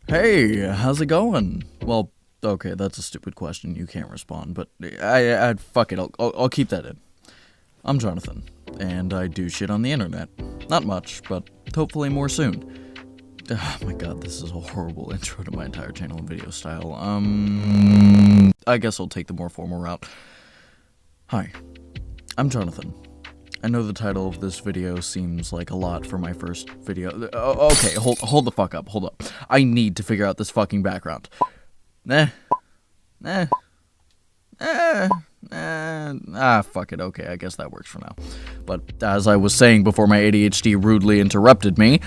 Hey, how's it going? Well, okay, that's a stupid question. You can't respond, but I fuck it. I'll keep that in. I'm Jonathan, and I do shit on the internet. Not much, but hopefully more soon. Oh my god, this is a horrible intro to my entire channel and video style. I guess I'll take the more formal route. Hi, I'm Jonathan. I know the title of this video seems like a lot for my first video. Okay, hold the fuck up, hold up. I need to figure out this fucking background. Fuck it, okay, I guess that works for now. But as I was saying before my ADHD rudely interrupted me,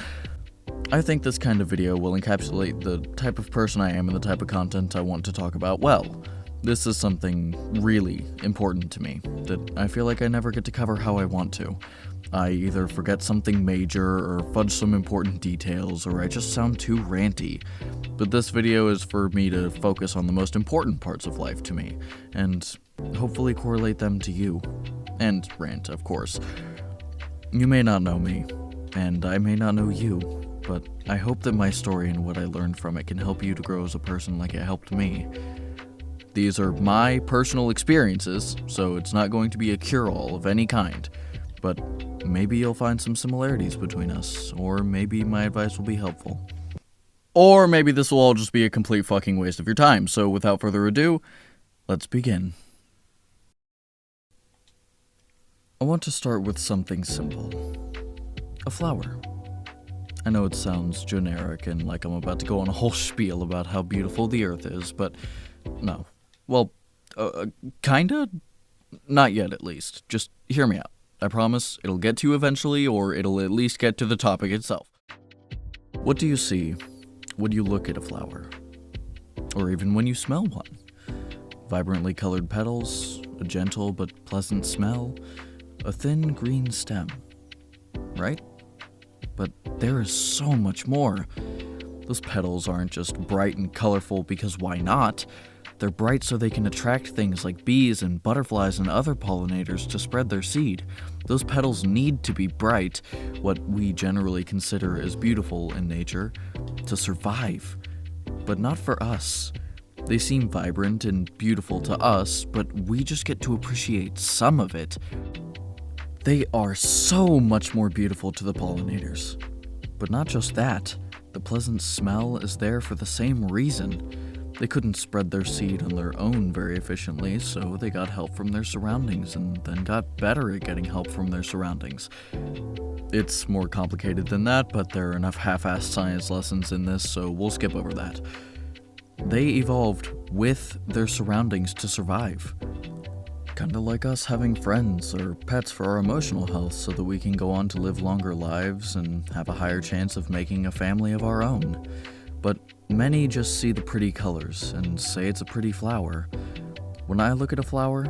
I think this kind of video will encapsulate the type of person I am and the type of content I want to talk about well. This is something really important to me, that I feel like I never get to cover how I want to. I either forget something major, or fudge some important details, or I just sound too ranty. But this video is for me to focus on the most important parts of life to me, and hopefully correlate them to you. And rant, of course. You may not know me, and I may not know you, but I hope that my story and what I learned from it can help you to grow as a person like it helped me. These are my personal experiences, so it's not going to be a cure-all of any kind. But maybe you'll find some similarities between us, or maybe my advice will be helpful. Or maybe this will all just be a complete fucking waste of your time, so without further ado, let's begin. I want to start with something simple. A flower. I know it sounds generic and like I'm about to go on a whole spiel about how beautiful the earth is, but no. Well, kinda? Not yet, at least. Just hear me out. I promise it'll get to you eventually, or it'll at least get to the topic itself. What do you see when you look at a flower? Or even when you smell one? Vibrantly colored petals, a gentle but pleasant smell, a thin green stem. Right? But there is so much more. Those petals aren't just bright and colorful because why not? They're bright so they can attract things like bees and butterflies and other pollinators to spread their seed. Those petals need to be bright, what we generally consider as beautiful in nature, to survive. But not for us. They seem vibrant and beautiful to us, but we just get to appreciate some of it. They are so much more beautiful to the pollinators. But not just that, the pleasant smell is there for the same reason. They couldn't spread their seed on their own very efficiently, so they got help from their surroundings and then got better at getting help from their surroundings. It's more complicated than that, but there are enough half-assed science lessons in this, so we'll skip over that. They evolved with their surroundings to survive. Kinda like us having friends or pets for our emotional health so that we can go on to live longer lives and have a higher chance of making a family of our own. But many just see the pretty colors and say it's a pretty flower. When I look at a flower,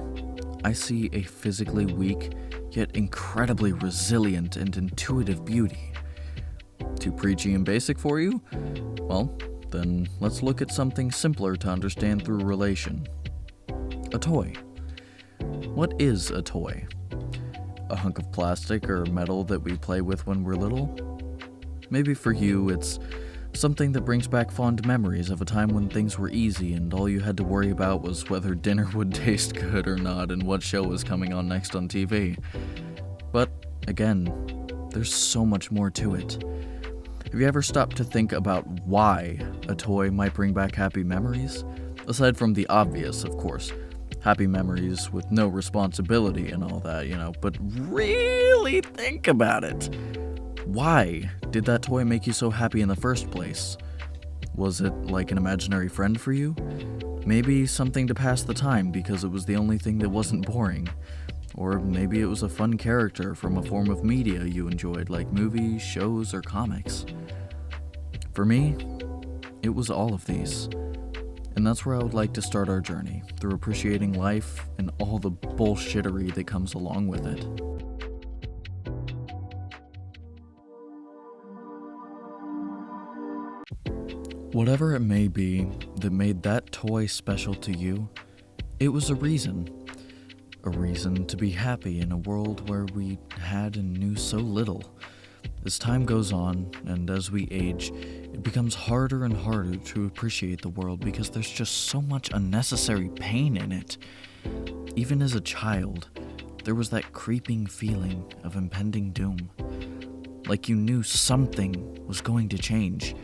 I see a physically weak, yet incredibly resilient and intuitive beauty. Too preachy and basic for you? Well, then let's look at something simpler to understand through relation. A toy. What is a toy? A hunk of plastic or metal that we play with when we're little? Maybe for you, it's something that brings back fond memories of a time when things were easy and all you had to worry about was whether dinner would taste good or not and what show was coming on next on TV. But, again, there's so much more to it. Have you ever stopped to think about why a toy might bring back happy memories? Aside from the obvious, of course. Happy memories with no responsibility and all that, but really think about it. Why did that toy make you so happy in the first place? Was it like an imaginary friend for you? Maybe something to pass the time because it was the only thing that wasn't boring. Or maybe it was a fun character from a form of media you enjoyed, like movies, shows, or comics. For me, it was all of these. And that's where I would like to start our journey, through appreciating life and all the bullshittery that comes along with it. Whatever it may be that made that toy special to you, it was a reason. A reason to be happy in a world where we had and knew so little. As time goes on, and as we age, it becomes harder and harder to appreciate the world because there's just so much unnecessary pain in it. Even as a child, there was that creeping feeling of impending doom. Like you knew something was going to change,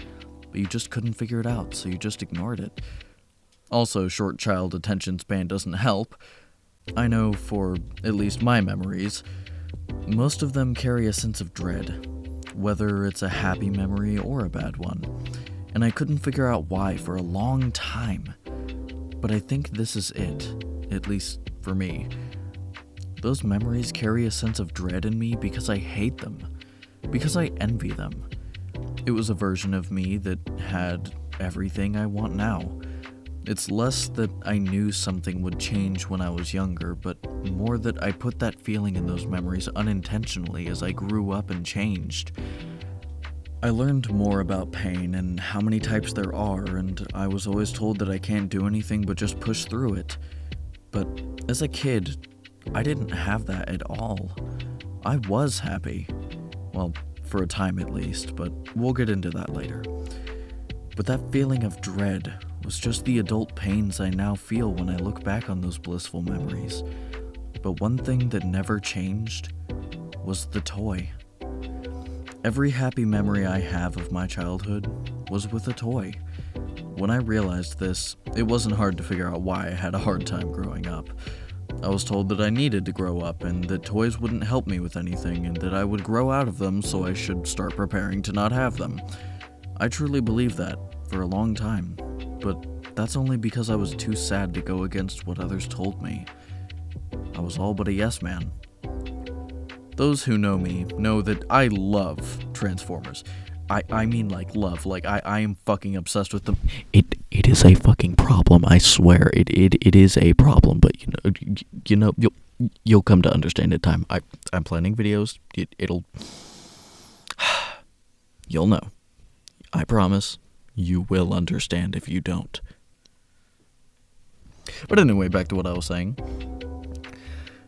but you just couldn't figure it out, so you just ignored it. Also, short child attention span doesn't help. I know for at least my memories, most of them carry a sense of dread, whether it's a happy memory or a bad one, and I couldn't figure out why for a long time. But I think this is it, at least for me. Those memories carry a sense of dread in me because I hate them, because I envy them. It was a version of me that had everything I want now. It's less that I knew something would change when I was younger, but more that I put that feeling in those memories unintentionally as I grew up and changed. I learned more about pain and how many types there are, and I was always told that I can't do anything but just push through it. But as a kid, I didn't have that at all. I was happy. Well, for a time at least, but we'll get into that later. But that feeling of dread was just the adult pains I now feel when I look back on those blissful memories. But one thing that never changed was the toy. Every happy memory I have of my childhood was with a toy. When I realized this, it wasn't hard to figure out why I had a hard time growing up. I was told that I needed to grow up and that toys wouldn't help me with anything and that I would grow out of them, so I should start preparing to not have them. I truly believed that for a long time, but that's only because I was too sad to go against what others told me. I was all but a yes man. Those who know me know that I love Transformers. I mean like love, like I am fucking obsessed with them. It is a fucking problem, I swear. It is a problem, but you'll come to understand in time. I'm planning videos. You'll know. I promise. You will understand if you don't. But anyway, back to what I was saying.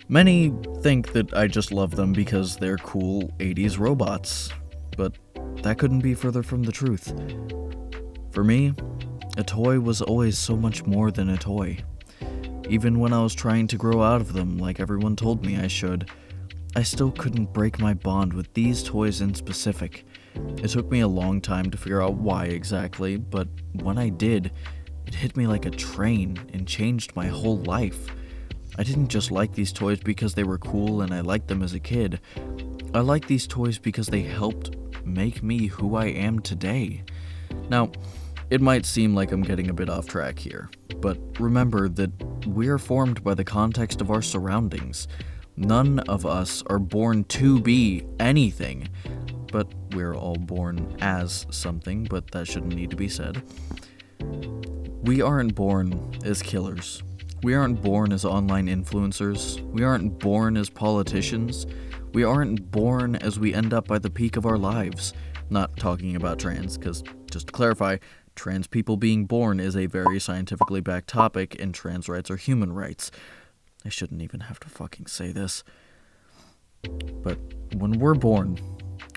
Many think that I just love them because they're cool 80s robots, but that couldn't be further from the truth. For me, a toy was always so much more than a toy. Even when I was trying to grow out of them like everyone told me I should, I still couldn't break my bond with these toys in specific. It took me a long time to figure out why exactly, but when I did, it hit me like a train and changed my whole life. I didn't just like these toys because they were cool and I liked them as a kid. I liked these toys because they helped make me who I am today. Now, it might seem like I'm getting a bit off track here, but remember that we're formed by the context of our surroundings. None of us are born to be anything, but we're all born as something, but that shouldn't need to be said. We aren't born as killers. We aren't born as online influencers. We aren't born as politicians. We aren't born as we end up by the peak of our lives. Not talking about trans, because just to clarify, trans people being born is a very scientifically backed topic, and trans rights are human rights. I shouldn't even have to fucking say this. But when we're born,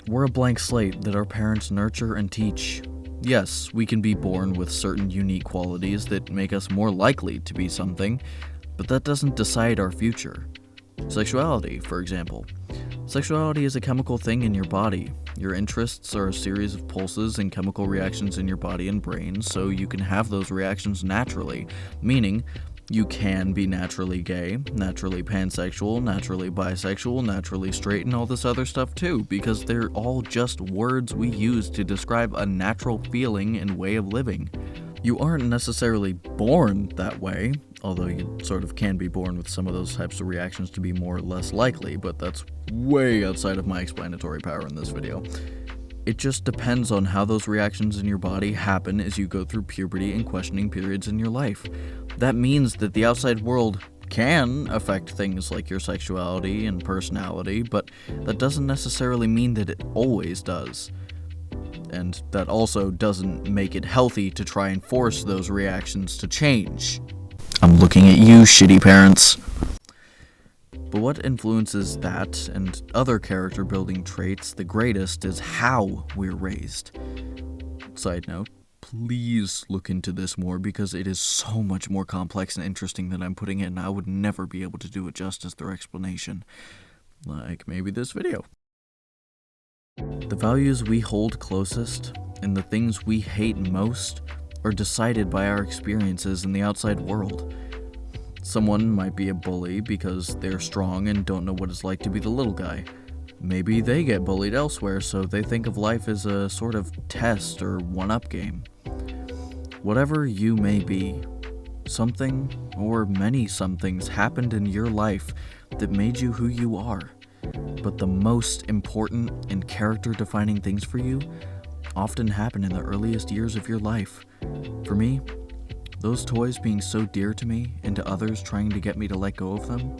we're a blank slate that our parents nurture and teach. Yes, we can be born with certain unique qualities that make us more likely to be something, but that doesn't decide our future. Sexuality, for example. Sexuality is a chemical thing in your body. Your interests are a series of pulses and chemical reactions in your body and brain, so you can have those reactions naturally, meaning you can be naturally gay, naturally pansexual, naturally bisexual, naturally straight, and all this other stuff too, because they're all just words we use to describe a natural feeling and way of living. You aren't necessarily born that way, although you sort of can be born with some of those types of reactions to be more or less likely, but that's way outside of my explanatory power in this video. It just depends on how those reactions in your body happen as you go through puberty and questioning periods in your life. That means that the outside world can affect things like your sexuality and personality, but that doesn't necessarily mean that it always does. And that also doesn't make it healthy to try and force those reactions to change. I'm looking at you, shitty parents. But what influences that and other character building traits the greatest is how we're raised. Side note, please look into this more because it is so much more complex and interesting than I'm putting it, and I would never be able to do it justice through explanation. Like maybe this video. The values we hold closest and the things we hate most are decided by our experiences in the outside world. Someone might be a bully because they're strong and don't know what it's like to be the little guy. Maybe they get bullied elsewhere, so they think of life as a sort of test or one-up game. Whatever you may be, something or many somethings happened in your life that made you who you are. But the most important and character-defining things for you often happen in the earliest years of your life. For me, those toys being so dear to me and to others trying to get me to let go of them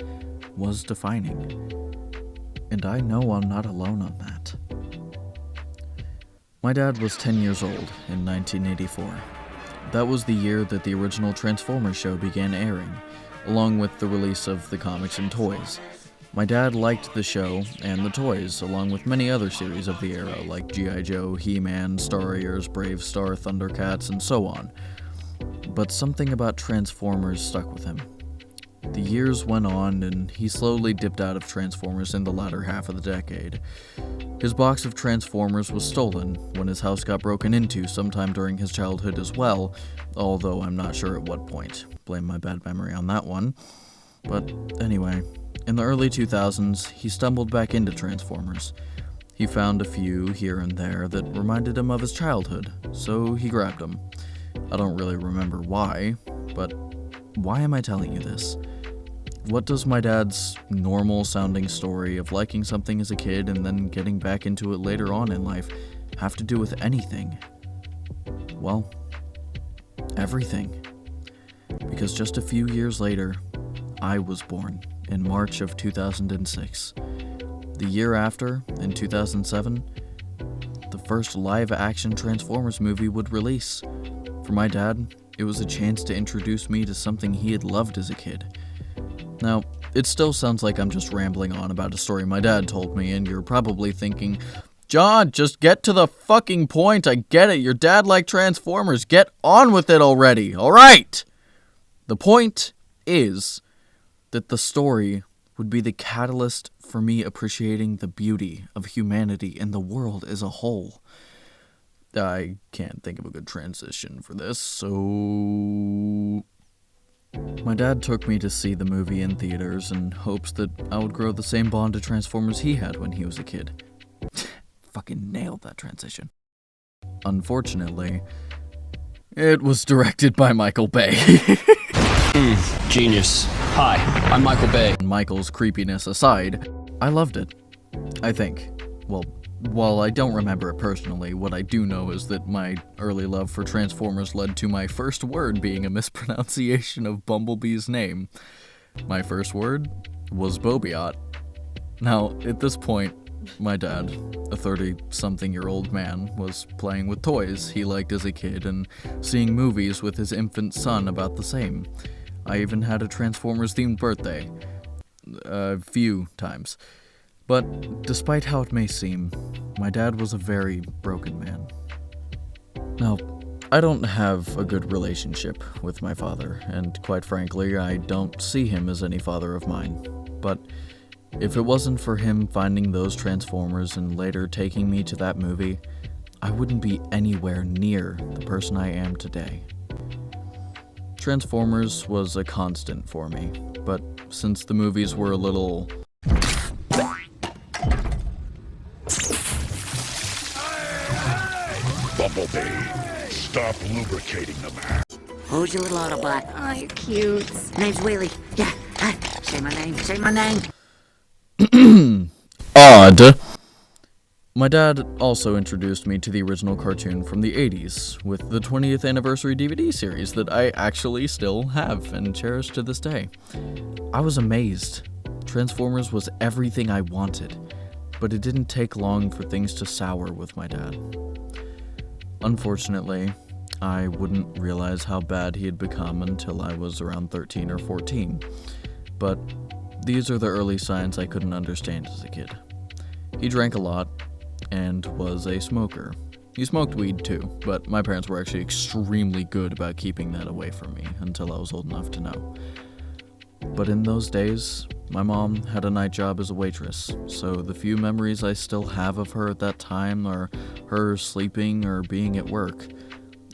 was defining. And I know I'm not alone on that. My dad was 10 years old in 1984. That was the year that the original Transformers show began airing, along with the release of the comics and toys. My dad liked the show and the toys, along with many other series of the era, like G.I. Joe, He-Man, Starriors, Brave Star, Thundercats, and so on. But something about Transformers stuck with him. The years went on, and he slowly dipped out of Transformers in the latter half of the decade. His box of Transformers was stolen when his house got broken into sometime during his childhood as well, although I'm not sure at what point. Blame my bad memory on that one. But anyway, in the early 2000s, he stumbled back into Transformers. He found a few here and there that reminded him of his childhood, so he grabbed them. I don't really remember why, but why am I telling you this? What does my dad's normal-sounding story of liking something as a kid and then getting back into it later on in life have to do with anything? Well, everything. Because just a few years later, I was born in March of 2006. The year after, in 2007, the first live-action Transformers movie would release. For my dad, it was a chance to introduce me to something he had loved as a kid. Now, it still sounds like I'm just rambling on about a story my dad told me, and you're probably thinking, John, just get to the fucking point. I get it. Your dad liked Transformers. Get on with it already. All right. The point is that the story would be the catalyst for me appreciating the beauty of humanity and the world as a whole. I can't think of a good transition for this, so... My dad took me to see the movie in theaters in hopes that I would grow the same bond to Transformers he had when he was a kid. Fucking nailed that transition. Unfortunately, it was directed by Michael Bay. Genius. Hi, I'm Michael Bay. Michael's creepiness aside, I loved it. I think. Well, while I don't remember it personally, what I do know is that my early love for Transformers led to my first word being a mispronunciation of Bumblebee's name. My first word was Bobiot. Now, at this point, my dad, a 30-something-year-old man, was playing with toys he liked as a kid and seeing movies with his infant son about the same. I even had a Transformers-themed birthday. A few times. But despite how it may seem, my dad was a very broken man. Now, I don't have a good relationship with my father, and quite frankly, I don't see him as any father of mine. But if it wasn't for him finding those Transformers and later taking me to that movie, I wouldn't be anywhere near the person I am today. Transformers was a constant for me, but since the movies were a little... Bumblebee, stop lubricating the man. Who's your little Autobot? Oh, you're cute. Name's Wheelie. Yeah, say my name, say my name. Odd. My dad also introduced me to the original cartoon from the 80s, with the 20th anniversary DVD series that I actually still have and cherish to this day. I was amazed. Transformers was everything I wanted, but it didn't take long for things to sour with my dad. Unfortunately, I wouldn't realize how bad he had become until I was around 13 or 14. But These are the early signs I couldn't understand as a kid. He drank a lot and was a smoker. He smoked weed too, but my parents were actually extremely good about keeping that away from me until I was old enough to know. But in those days, my mom had a night job as a waitress, so the few memories I still have of her at that time are her sleeping or being at work.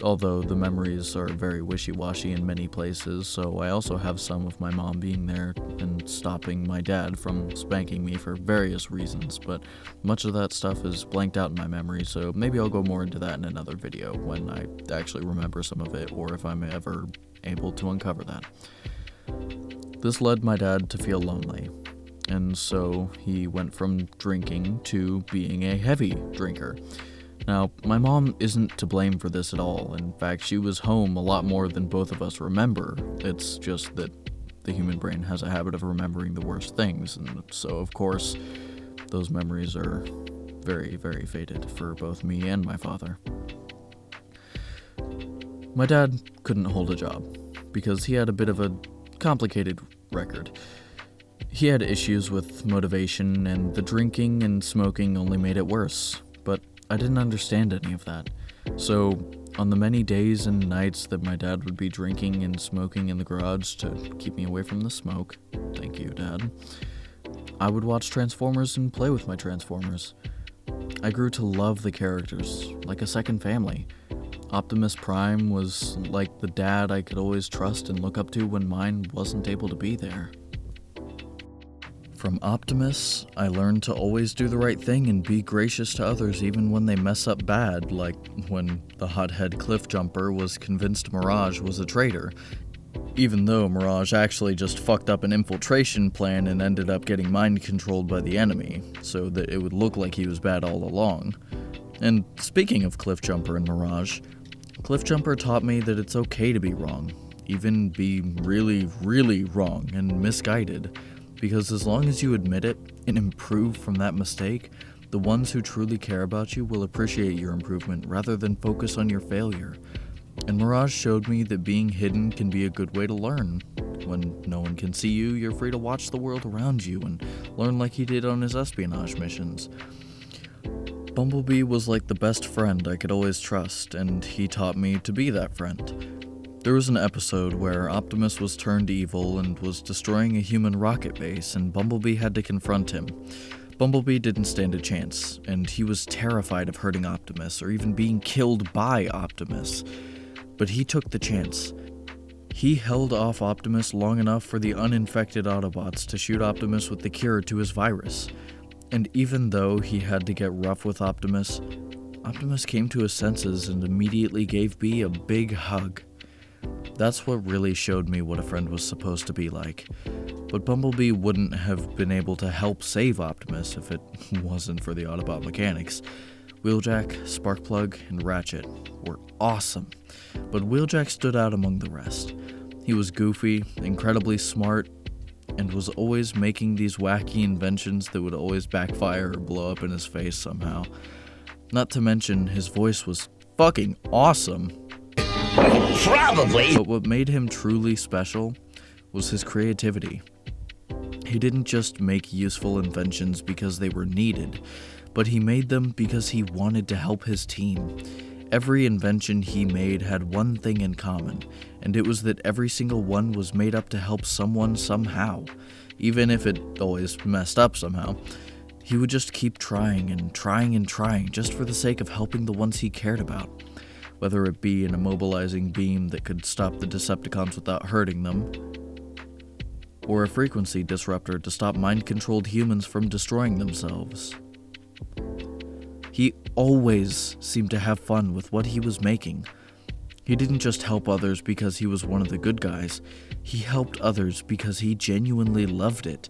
Although the memories are very wishy-washy in many places, so I also have some of my mom being there and stopping my dad from spanking me for various reasons, but much of that stuff is blanked out in my memory, so maybe I'll go more into that in another video when I actually remember some of it, or if I'm ever able to uncover that. This led my dad to feel lonely, and so he went from drinking to being a heavy drinker. Now, my mom isn't to blame for this at all. In fact, she was home a lot more than both of us remember. It's just that the human brain has a habit of remembering the worst things, and so, of course, those memories are very, very faded for both me and my father. My dad couldn't hold a job because he had a bit of a complicated record. He had issues with motivation, and the drinking and smoking only made it worse, but I didn't understand any of that. So, on the many days and nights that my dad would be drinking and smoking in the garage to keep me away from the smoke, thank you, Dad, I would watch Transformers and play with my Transformers. I grew to love the characters, like a second family. Optimus Prime was like the dad I could always trust and look up to when mine wasn't able to be there. From Optimus, I learned to always do the right thing and be gracious to others even when they mess up bad, like when the hothead cliff jumper was convinced Mirage was a traitor, even though Mirage actually just fucked up an infiltration plan and ended up getting mind-controlled by the enemy, so that it would look like he was bad all along. And speaking of cliff jumper and Mirage, cliff jumper taught me that it's okay to be wrong, even be really, really wrong and misguided. Because as long as you admit it and improve from that mistake, the ones who truly care about you will appreciate your improvement rather than focus on your failure. And Mirage showed me that being hidden can be a good way to learn. When no one can see you, you're free to watch the world around you and learn like he did on his espionage missions. Bumblebee was like the best friend I could always trust, and he taught me to be that friend. There was an episode where Optimus was turned evil and was destroying a human rocket base, and Bumblebee had to confront him. Bumblebee didn't stand a chance, and he was terrified of hurting Optimus or even being killed by Optimus. But he took the chance. He held off Optimus long enough for the uninfected Autobots to shoot Optimus with the cure to his virus. And even though he had to get rough with Optimus, Optimus came to his senses and immediately gave B a big hug. That's what really showed me what a friend was supposed to be like. But Bumblebee wouldn't have been able to help save Optimus if it wasn't for the Autobot mechanics. Wheeljack, Sparkplug, and Ratchet were awesome, but Wheeljack stood out among the rest. He was goofy, incredibly smart, and was always making these wacky inventions that would always backfire or blow up in his face somehow. Not to mention, his voice was fucking awesome. Probably. But what made him truly special was his creativity. He didn't just make useful inventions because they were needed, but he made them because he wanted to help his team. Every invention he made had one thing in common, and it was that every single one was made up to help someone somehow, even if it always messed up somehow. He would just keep trying and trying and trying just for the sake of helping the ones he cared about. Whether it be an immobilizing beam that could stop the Decepticons without hurting them, or a frequency disruptor to stop mind-controlled humans from destroying themselves. He always seemed to have fun with what he was making. He didn't just help others because he was one of the good guys, he helped others because he genuinely loved it.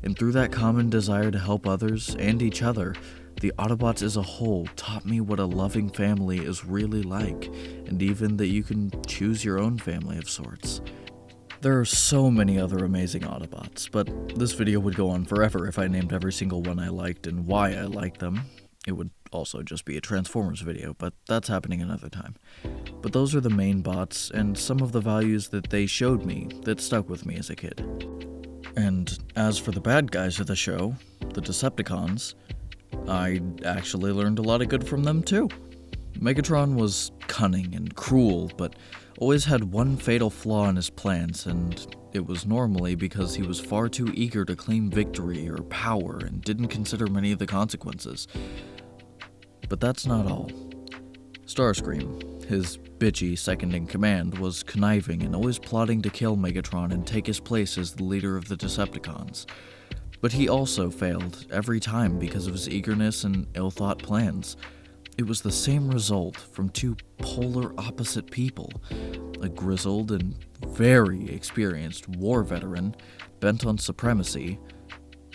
And through that common desire to help others and each other, the Autobots as a whole taught me what a loving family is really like, and even that you can choose your own family of sorts. There are so many other amazing Autobots, but this video would go on forever if I named every single one I liked and why I liked them. It would also just be a Transformers video, but that's happening another time. But those are the main bots, and some of the values that they showed me that stuck with me as a kid. And as for the bad guys of the show, the Decepticons, I actually learned a lot of good from them too. Megatron was cunning and cruel, but always had one fatal flaw in his plans, and it was normally because he was far too eager to claim victory or power and didn't consider many of the consequences. But that's not all. Starscream, his bitchy second-in-command, was conniving and always plotting to kill Megatron and take his place as the leader of the Decepticons. But he also failed every time because of his eagerness and ill-thought plans. It was the same result from two polar opposite people, a grizzled and very experienced war veteran bent on supremacy,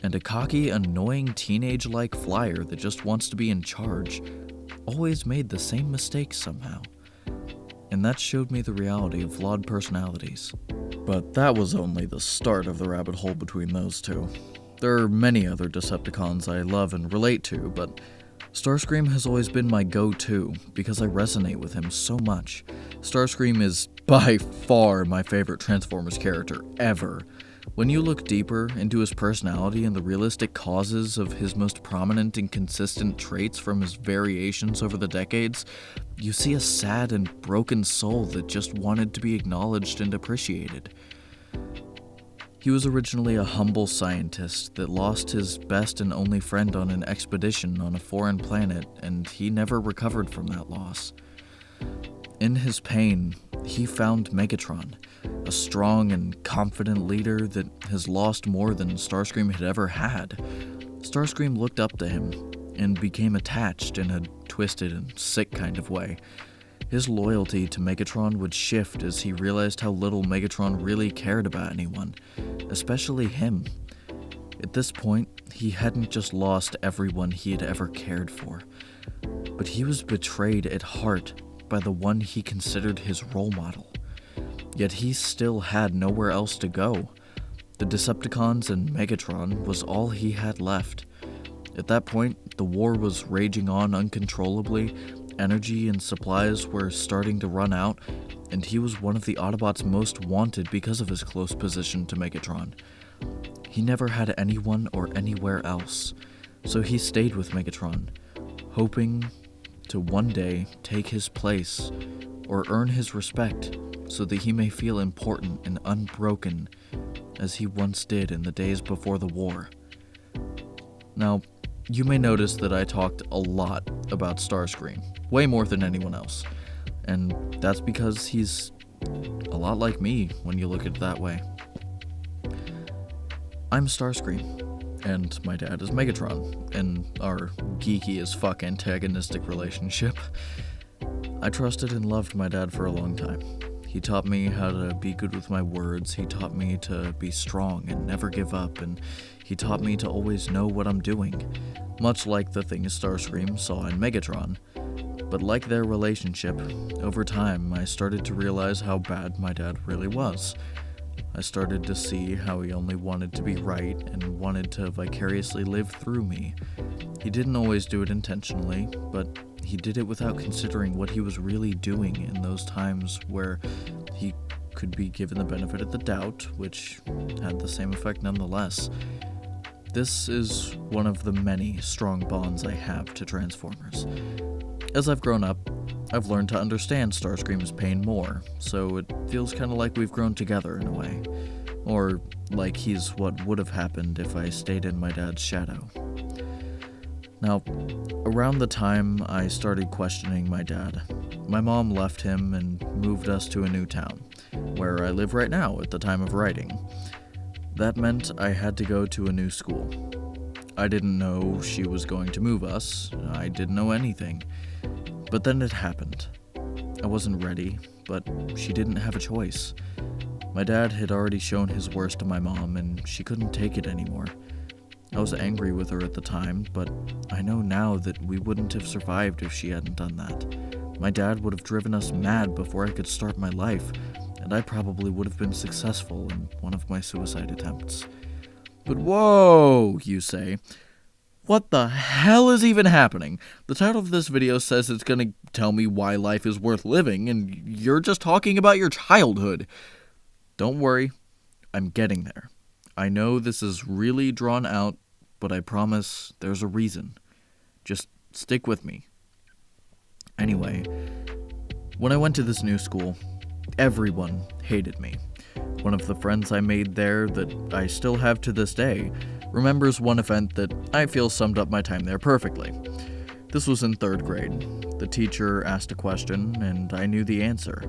and a cocky, annoying teenage-like flyer that just wants to be in charge, always made the same mistakes somehow. And that showed me the reality of flawed personalities. But that was only the start of the rabbit hole between those two. There are many other Decepticons I love and relate to, but Starscream has always been my go-to because I resonate with him so much. Starscream is by far my favorite Transformers character ever. When you look deeper into his personality and the realistic causes of his most prominent and consistent traits from his variations over the decades, you see a sad and broken soul that just wanted to be acknowledged and appreciated. He was originally a humble scientist that lost his best and only friend on an expedition on a foreign planet, and he never recovered from that loss. In his pain, he found Megatron, a strong and confident leader that has lost more than Starscream had ever had. Starscream looked up to him and became attached in a twisted and sick kind of way. His loyalty to Megatron would shift as he realized how little Megatron really cared about anyone, especially him. At this point, he hadn't just lost everyone he had ever cared for, but he was betrayed at heart by the one he considered his role model. Yet he still had nowhere else to go. The Decepticons and Megatron was all he had left. At that point, the war was raging on uncontrollably, energy and supplies were starting to run out, and he was one of the Autobots most wanted because of his close position to Megatron. He never had anyone or anywhere else, so he stayed with Megatron, hoping to one day take his place or earn his respect so that he may feel important and unbroken as he once did in the days before the war. Now, you may notice that I talked a lot about Starscream, way more than anyone else, and that's because he's a lot like me when you look at it that way. I'm Starscream, and my dad is Megatron, in our geeky as fuck antagonistic relationship. I trusted and loved my dad for a long time. He taught me how to be good with my words, he taught me to be strong and never give up, and he taught me to always know what I'm doing, much like the things Starscream saw in Megatron. But like their relationship, over time I started to realize how bad my dad really was. I started to see how he only wanted to be right and wanted to vicariously live through me. He didn't always do it intentionally, but he did it without considering what he was really doing in those times where he could be given the benefit of the doubt, which had the same effect nonetheless. This is one of the many strong bonds I have to Transformers. As I've grown up, I've learned to understand Starscream's pain more, so it feels kind of like we've grown together in a way. Or like he's what would have happened if I stayed in my dad's shadow. Now, around the time I started questioning my dad, my mom left him and moved us to a new town, where I live right now at the time of writing. That meant I had to go to a new school. I didn't know she was going to move us, I didn't know anything. But then it happened. I wasn't ready, but she didn't have a choice. My dad had already shown his worst to my mom, and she couldn't take it anymore. I was angry with her at the time, but I know now that we wouldn't have survived if she hadn't done that. My dad would have driven us mad before I could start my life, and I probably would have been successful in one of my suicide attempts. But whoa, you say. What the hell is even happening? The title of this video says it's gonna tell me why life is worth living, and you're just talking about your childhood. Don't worry, I'm getting there. I know this is really drawn out, but I promise there's a reason. Just stick with me. Anyway, when I went to this new school, everyone hated me. One of the friends I made there that I still have to this day remembers one event that I feel summed up my time there perfectly. This was in 3rd grade. The teacher asked a question, and I knew the answer.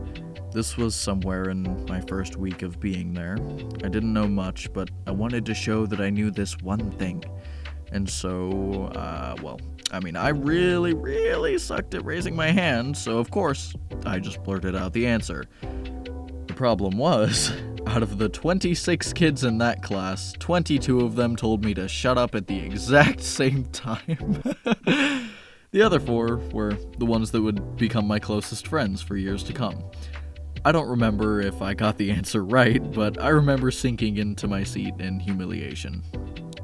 This was somewhere in my first week of being there. I didn't know much, but I wanted to show that I knew this one thing. And so, I really sucked at raising my hand, so of course, I just blurted out the answer. The problem was, out of the 26 kids in that class, 22 of them told me to shut up at the exact same time. The other 4 were the ones that would become my closest friends for years to come. I don't remember if I got the answer right, but I remember sinking into my seat in humiliation.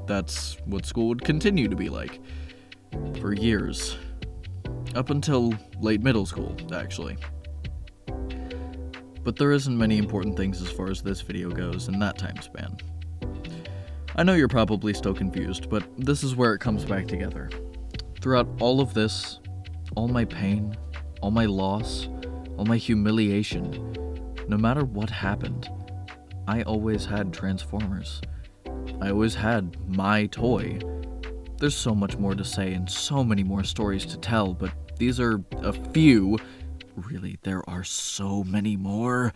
That's what school would continue to be like. For years. Up until late middle school, actually. But there isn't many important things as far as this video goes in that time span. I know you're probably still confused, but this is where it comes back together. Throughout all of this, all my pain, all my loss, all my humiliation, no matter what happened, I always had Transformers. I always had my toy. There's so much more to say and so many more stories to tell, but these are a few, really there are so many more,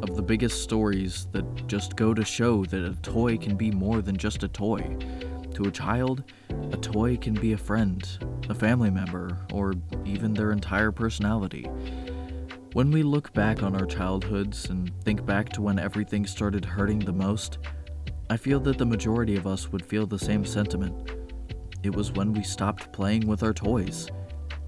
of the biggest stories that just go to show that a toy can be more than just a toy. To a child, a toy can be a friend, a family member, or even their entire personality. When we look back on our childhoods and think back to when everything started hurting the most, I feel that the majority of us would feel the same sentiment. It was when we stopped playing with our toys.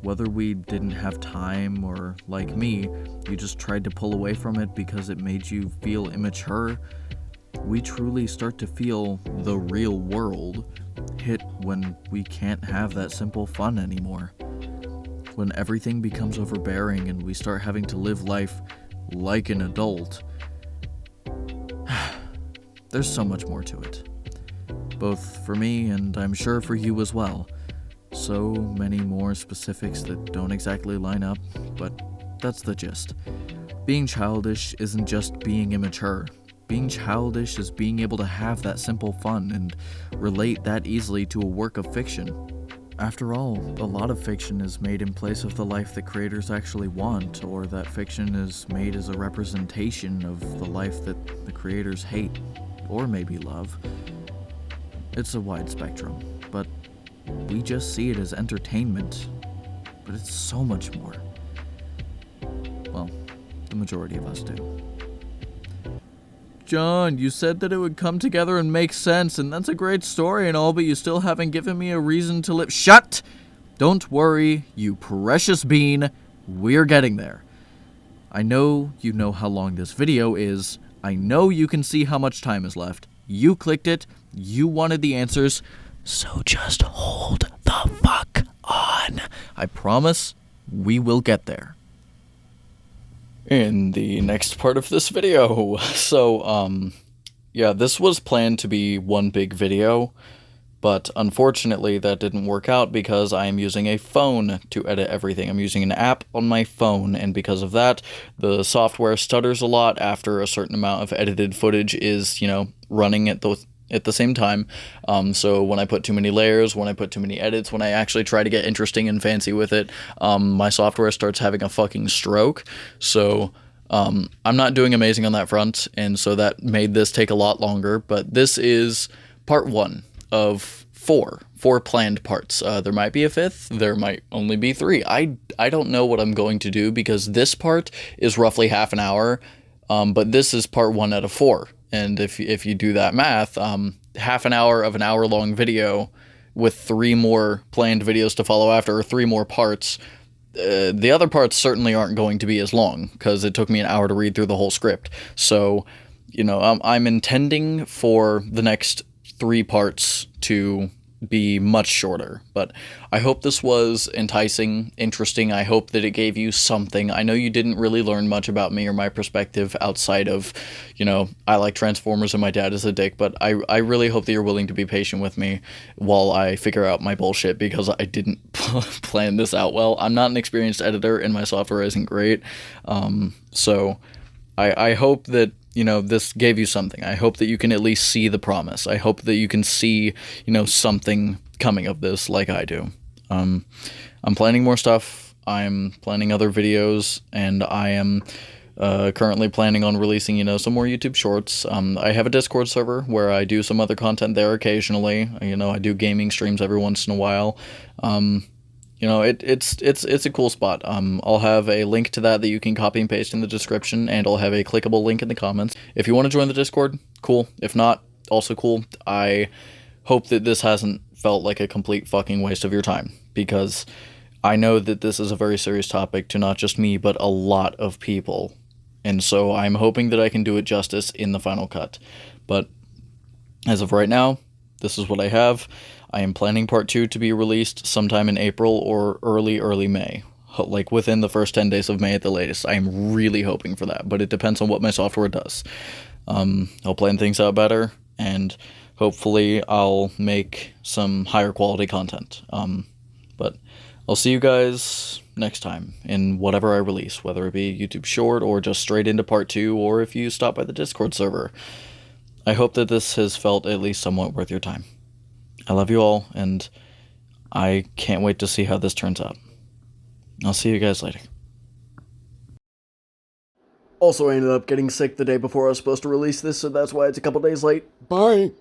Whether we didn't have time or, like me, you just tried to pull away from it because it made you feel immature, we truly start to feel the real world hit when we can't have that simple fun anymore. When everything becomes overbearing and we start having to live life like an adult. There's so much more to it. Both for me and I'm sure for you as well. So many more specifics that don't exactly line up, but that's the gist. Being childish isn't just being immature. Being childish is being able to have that simple fun and relate that easily to a work of fiction. After all, a lot of fiction is made in place of the life that creators actually want, or that fiction is made as a representation of the life that the creators hate, or maybe love. It's a wide spectrum, but we just see it as entertainment, but it's so much more. Well, the majority of us do. John, you said that it would come together and make sense, and that's a great story and all, but you still haven't given me a reason to live. Shut! Don't worry, you precious bean. We're getting there. I know you know how long this video is. I know you can see how much time is left. You clicked it. You wanted the answers. So just hold the fuck on. I promise we will get there. In the next part of this video. So, yeah, this was planned to be one big video, but unfortunately that didn't work out because I am using a phone to edit everything. I'm using an app on my phone, and because of that, the software stutters a lot after a certain amount of edited footage is, running at the same time. So when I put too many layers, when I put too many edits, when I actually try to get interesting and fancy with it, my software starts having a fucking stroke. So I'm not doing amazing on that front, and so that made this take a lot longer, but this is part 1 of 4 planned parts. There might be a 5th, there might only be 3. I don't know what I'm going to do because this part is roughly half an hour, but this is part 1 out of 4. And if you do that math, half an hour of an hour-long video with 3 more planned videos to follow after, or 3 more parts, the other parts certainly aren't going to be as long, because it took me an hour to read through the whole script. So, I'm intending for the next 3 parts to be much shorter. But I hope this was enticing, interesting. I hope that it gave you something. I know you didn't really learn much about me or my perspective outside of, I like Transformers and my dad is a dick, but I really hope that you're willing to be patient with me while I figure out my bullshit, because I didn't plan this out well. I'm not an experienced editor and my software isn't great. So I hope that this gave you something. I hope that you can at least see the promise. I hope that you can see, something coming of this like I do. I'm planning more stuff. I'm planning other videos, and I am currently planning on releasing, some more YouTube shorts. I have a Discord server where I do some other content there occasionally. I do gaming streams every once in a while. It's a cool spot. I'll have a link to that you can copy and paste in the description, and I'll have a clickable link in the comments. If you want to join the Discord, cool. If not, also cool. I hope that this hasn't felt like a complete fucking waste of your time, because I know that this is a very serious topic to not just me, but a lot of people. And so I'm hoping that I can do it justice in the final cut. But as of right now, this is what I have. I am planning part 2 to be released sometime in April or early May. Like within the first 10 days of May at the latest. I am really hoping for that, but it depends on what my software does. I'll plan things out better, and hopefully I'll make some higher quality content. But I'll see you guys next time in whatever I release, whether it be YouTube short or just straight into part 2, or if you stop by the Discord server. I hope that this has felt at least somewhat worth your time. I love you all, and I can't wait to see how this turns out. I'll see you guys later. Also, I ended up getting sick the day before I was supposed to release this, so that's why it's a couple days late. Bye!